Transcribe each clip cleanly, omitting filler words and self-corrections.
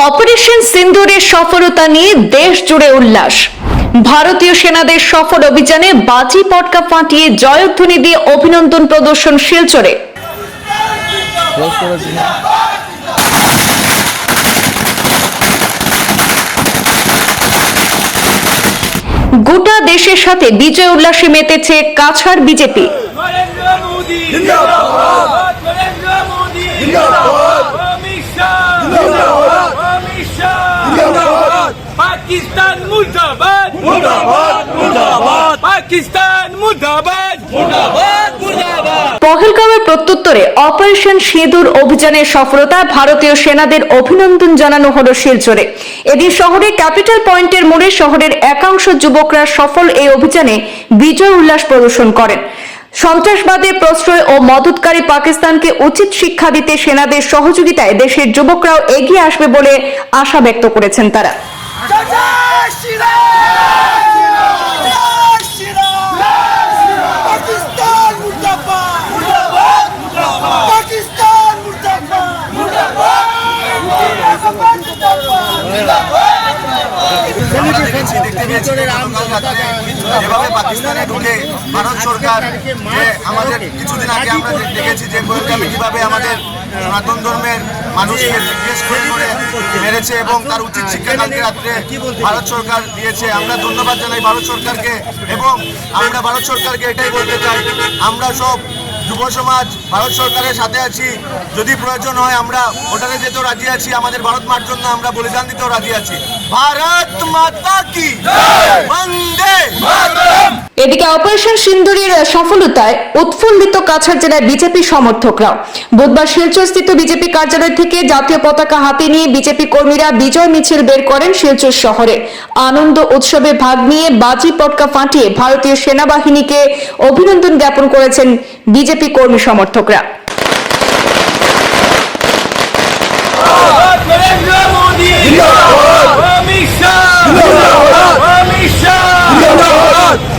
Operation সিন্দুরের সফলতা নিয়ে দেশ জুড়ে উল্লাস। ভারতীয় সেনাদের সফল অভিযানে বাজি পটকা ফাটিয়ে জয়ধ্বনি দিয়ে অভিনন্দন প্রদর্শন শিলচরে। গোটা দেশের সাথে বিজয় উল্লাসে মেতেছে কাছাড় বিজেপি। पाकिस्तान मुर्दाबाद मुर्दाबाद मुर्दाबाद पाकिस्तान मुर्दाबाद मुर्दाबाद मुर्दाबाद। পহেলগাঁওয়ের প্রত্যুত্তরে অপারেশন সিঁদুর অভিযানের সফলতায় ভারতীয় সেনাদের অভিনন্দন জানানো হলো শিলচরে। এদিন শহরের ক্যাপিটাল পয়েন্টের মোড়ে শহরের একাংশ যুবকরা সফল এই অভিযানে বিজয় উল্লাস প্রদর্শন করেন। সন্ত্রাসবাদের প্রশ্রয় ও মদতকারী পাকিস্তানকে উচিত শিক্ষা দিতে সেনাদের সহযোগিতায় দেশের যুবকরাও এগিয়ে আসবে বলে আশা ব্যক্ত করেছেন তারা। যেভাবে পাকিস্তানে ঢুকে ভারত সরকার যে আমাদের কিছুদিন আগে আমরা দেখেছি যে পহেলগামে কিভাবে আমাদের সনাতন ধর্মের মানুষকে জিজ্ঞেস করে মেরেছে এবং তার উচিত শিক্ষা কালকে রাত্রে ভারত সরকার দিয়েছে। আমরা ধন্যবাদ জানাই ভারত সরকারকে এবং আমরা ভারত সরকারকে এটাই বলতে চাই, আমরা সব যুব সমাজ ভারত সরকারের সাথে আছি। যদি প্রয়োজন হয় আমরা ভোটারে যেতেও রাজি আছি, আমাদের ভারত মার জন্য আমরা বলিদান দিতেও রাজি আছি। ভারত মাতা কি বন্দে মাতরম। এদিকে অপারেশন সিন্দুরের সফলতায় উৎফুল্লিত কাছাড় জেলার বিজেপি সমর্থকরাও। বুধবার শিলচরস্থিত বিজেপি কার্যালয় থেকে জাতীয় পতাকা হাতে নিয়ে বিজেপি কর্মীরা বিজয় মিছিল বের করেন শিলচর শহরে। আনন্দ উৎসবে ভাগ নিয়ে বাজি পটকা ফাটিয়ে ভারতীয় সেনাবাহিনীকে অভিনন্দন জ্ঞাপন করেছেন বিজেপি কর্মী সমর্থকরা।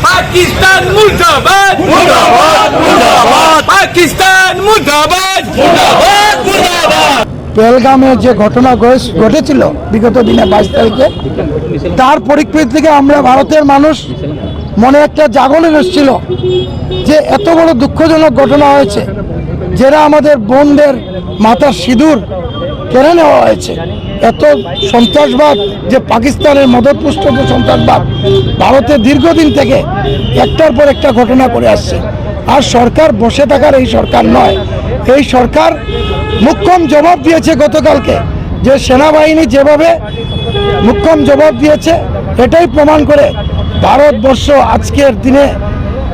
पाकिस्तान मुर्दाबाद मुर्दाबाद मुर्दाबाद पाकिस्तान मुर्दाबाद मुर्दाबाद मुर्दाबाद। পহেলগামে যে ঘটনা ঘটেছিল বিগত দিনে 22 তারিখে, তার পরিপ্রেক্ষিতে থেকে আমরা ভারতের মানুষ মনে একটা জাগরণ এসেছিল যে এত বড় দুঃখজনক ঘটনা হয়েছে, যারা আমাদের বোনদের মাথার সিঁদুর কেড়ে নেওয়া হয়েছে। এত সন্ত্রাসবাদ যে পাকিস্তানের মদতপুষ্ট যে সন্ত্রাসবাদ ভারতে দীর্ঘদিন থেকে একটার পর একটা ঘটনা করে আসছে। আর সরকার বসে থাকার এই সরকার নয়, এই সরকার মুখ্যম জবাব দিয়েছে গতকালকে। যে সেনাবাহিনী যেভাবে মুখ্যম জবাব দিয়েছে এটাই প্রমাণ করে ভারতবর্ষ আজকের দিনে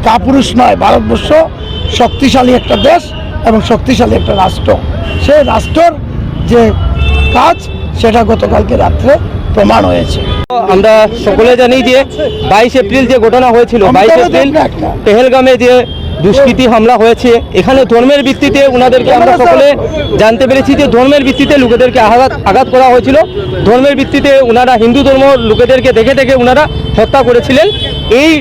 কাপুরুষ নয়, ভারতবর্ষ শক্তিশালী একটা দেশ এবং শক্তিশালী একটা রাষ্ট্র। সেই রাষ্ট্রের যে কাজ সেটা গতকালকে রাত্রে প্রমাণ হয়েছে। আমরা সকলে জানি যে 22 এপ্রিল যে ঘটনা হয়েছিল, 22 এপ্রিল পেহেলগামে যে দুষ্কৃতী হামলা হয়েছে, এখানে ধর্মের ভিত্তিতে ওনাদেরকে আমরা সকলে জানতে পেরেছি যে ধর্মের ভিত্তিতে লোকেদেরকে আঘাত করা হয়েছিল। ধর্মের ভিত্তিতে ওনারা হিন্দু ধর্ম লোকেদেরকে দেখে দেখে ওনারা হত্যা করেছিলেন। এই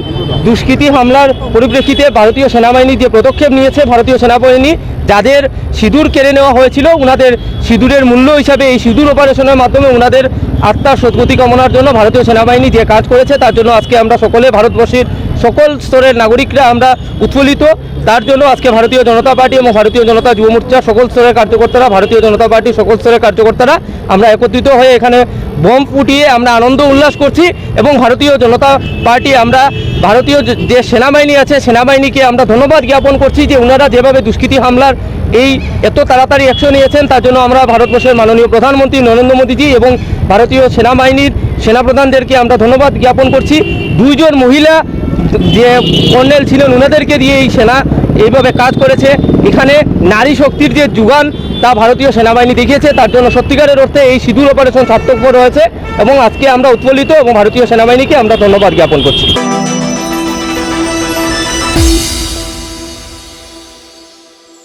দুষ্কৃতী হামলার পরিপ্রেক্ষিতে ভারতীয় সেনাবাহিনী যে পদক্ষেপ নিয়েছে, ভারতীয় সেনাবাহিনী যাদের সিঁদুর কেড়ে নেওয়া হয়েছিল ওনাদের সিঁদুরের মূল্য হিসাবে এই সিঁদুর অপারেশনের মাধ্যমে ওনাদের আত্মার সদ্গতি কামনার জন্য ভারতীয় সেনাবাহিনী যে কাজ করেছে তার জন্য আজকে আমরা সকলে ভারতবর্ষের সকল স্তরের নাগরিকরা আমরা উৎফুল্লিত। তার জন্য আজকে ভারতীয় জনতা পার্টি এবং ভারতীয় জনতা যুব মোর্চা সকল স্তরের কার্যকর্তারা, ভারতীয় জনতা পার্টির সকল স্তরের কার্যকর্তারা আমরা একত্রিত হয়ে এখানে বোম ফুটিয়ে আমরা আনন্দ উল্লাস করছি এবং ভারতীয় জনতা পার্টি আমরা ভারতীয় যে সেনাবাহিনী আছে সেনাবাহিনীকে আমরা ধন্যবাদ জ্ঞাপন করছি যে ওনারা যেভাবে দুষ্কৃতী হামলার এই এত তাড়াতাড়ি অ্যাকশন নিয়েছেন তার জন্য আমরা ভারতবর্ষের মাননীয় প্রধানমন্ত্রী নরেন্দ্র মোদীজি এবং ভারতীয় সেনাবাহিনীর সেনাপ্রধানদেরকে আমরা ধন্যবাদ জ্ঞাপন করছি। 2 জন মহিলা যে কর্নেল ছিলেন ওনাদেরকে দিয়ে এই সেনা এইভাবে কাজ করেছে। এখানে নারী শক্তির যে যোগান তা ভারতীয় সেনাবাহিনী দেখিয়েছে, তার জন্য সত্যিকারের অর্থে এই সিঁদুর অপারেশন সার্থক হয়েছে এবং আজকে আমরা উৎফুল্লিত এবং ভারতীয় সেনাবাহিনীকে আমরা ধন্যবাদ জ্ঞাপন করছি।